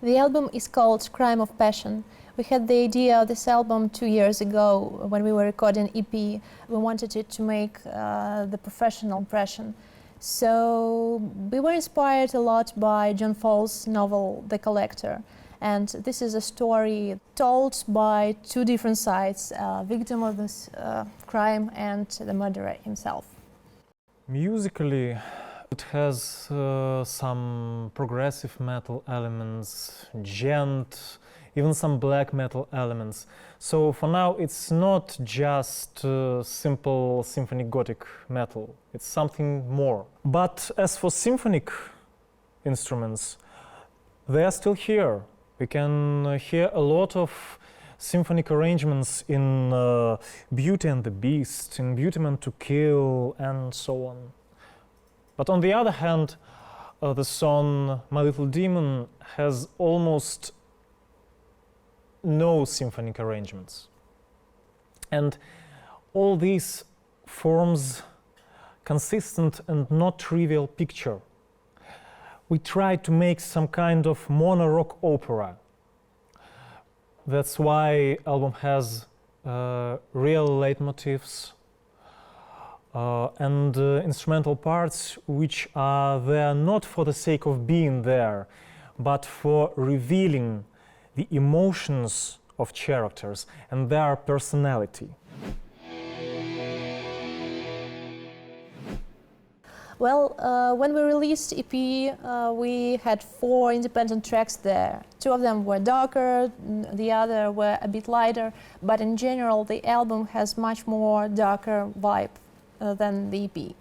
The album is called Crime of Passion. We had the idea of this album 2 years ago when we were recording EP. We wanted it to make the professional impression. So we were inspired a lot by John Fowles' novel The Collector. And this is a story told by two different sides, victim of this crime and the murderer himself. Musically, it has some progressive metal elements, djent, even some black metal elements. So for now it's not just simple symphonic gothic metal, it's something more. But as for symphonic instruments, they are still here. We can hear a lot of symphonic arrangements in Beauty and the Beast, in Beauty Meant to Kill, and so on. But on the other hand, the song My Little Demon has almost no symphonic arrangements. And all this forms consistent and not trivial picture. We try to make some kind of mono-rock opera. That's why album has real leitmotifs and instrumental parts which are there not for the sake of being there, but for revealing the emotions of characters and their personality. Well, when we released EP, we had 4 independent tracks there. 2 of them were darker, the other were a bit lighter, but in general the album has much more darker vibe than the EP.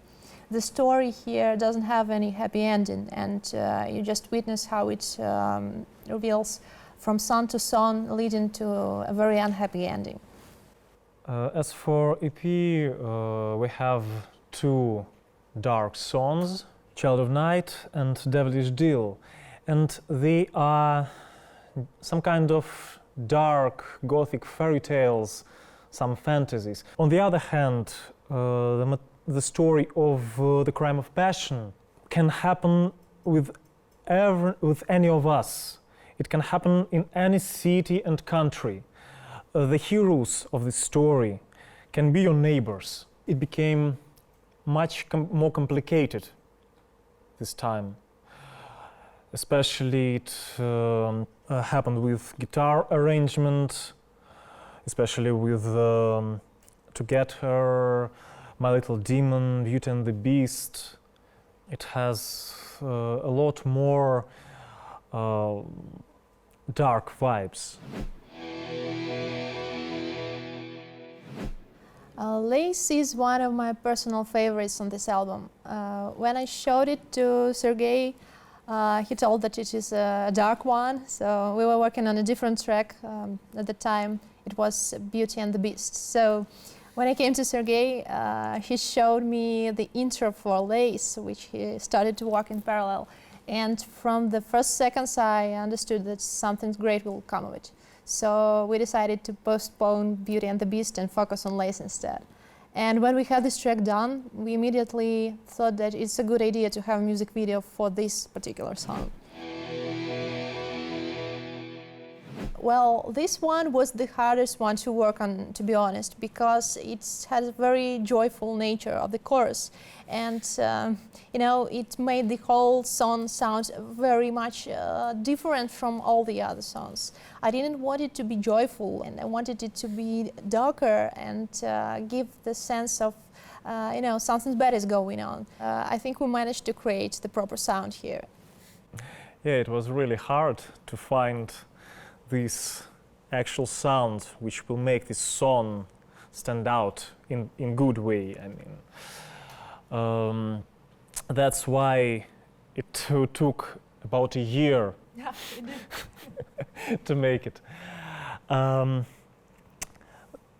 The story here doesn't have any happy ending, and you just witness how it reveals from song to song, leading to a very unhappy ending. As for EP, we have 2 dark songs, Child of Night and Devilish Deal, and they are some kind of dark gothic fairy tales, some fantasies. On the other hand, the story of the crime of passion can happen with any of us. It can happen in any city and country. The heroes of this story can be your neighbors. It became much more complicated this time. Especially it happened with guitar arrangement, especially with To Get Her, My Little Demon, Beauty and the Beast. It has a lot more dark vibes. Lace is one of my personal favorites on this album. When I showed it to Sergei, he told that it is a dark one, so we were working on a different track at the time. It was Beauty and the Beast. So when I came to Sergei, he showed me the intro for Lace, which he started to work in parallel. And from the first seconds, I understood that something great will come of it. So we decided to postpone Beauty and the Beast and focus on Lace instead. And when we had this track done, we immediately thought that it's a good idea to have a music video for this particular song. Well, this one was the hardest one to work on, to be honest, because it has a very joyful nature of the chorus. And, you know, it made the whole song sound very much different from all the other songs. I didn't want it to be joyful, and I wanted it to be darker and give the sense of, you know, something bad is going on. I think we managed to create the proper sound here. Yeah, it was really hard to find this actual sound which will make this song stand out in good way. I mean, that's why it took about a year to make it.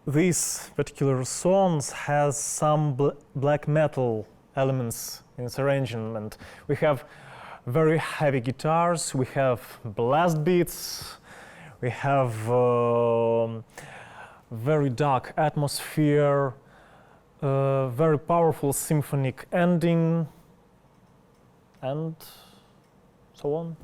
This particular song has some black metal elements in its arrangement. We have very heavy guitars, we have blast beats, we have very dark atmosphere, very powerful symphonic ending, and so on.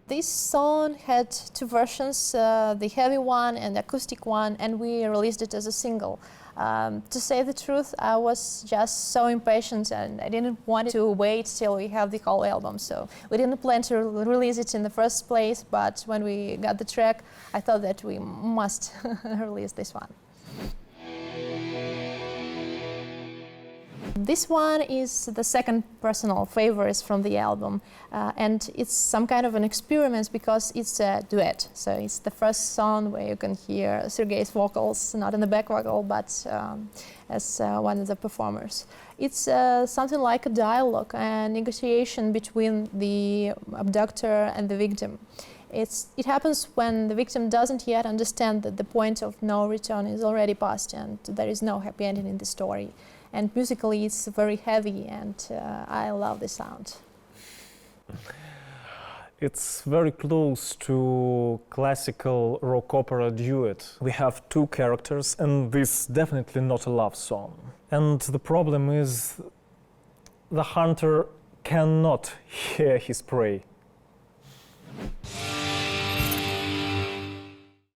This song had two versions, the heavy one and the acoustic one, and we released it as a single. To say the truth, I was just so impatient and I didn't want to wait till we have the whole album. So we didn't plan to release it in the first place, but when we got the track, I thought that we must release this one. This one is the second personal favorite from the album, and it's some kind of an experiment because it's a duet. So it's the first song where you can hear Sergei's vocals, not in the back vocal, but as one of the performers. It's something like a dialogue, a negotiation between the abductor and the victim. It happens when the victim doesn't yet understand that the point of no return is already past and there is no happy ending in the story. And musically it's very heavy and I love the sound. It's very close to classical rock opera duet. We have two characters and this is definitely not a love song. And the problem is the hunter cannot hear his prey.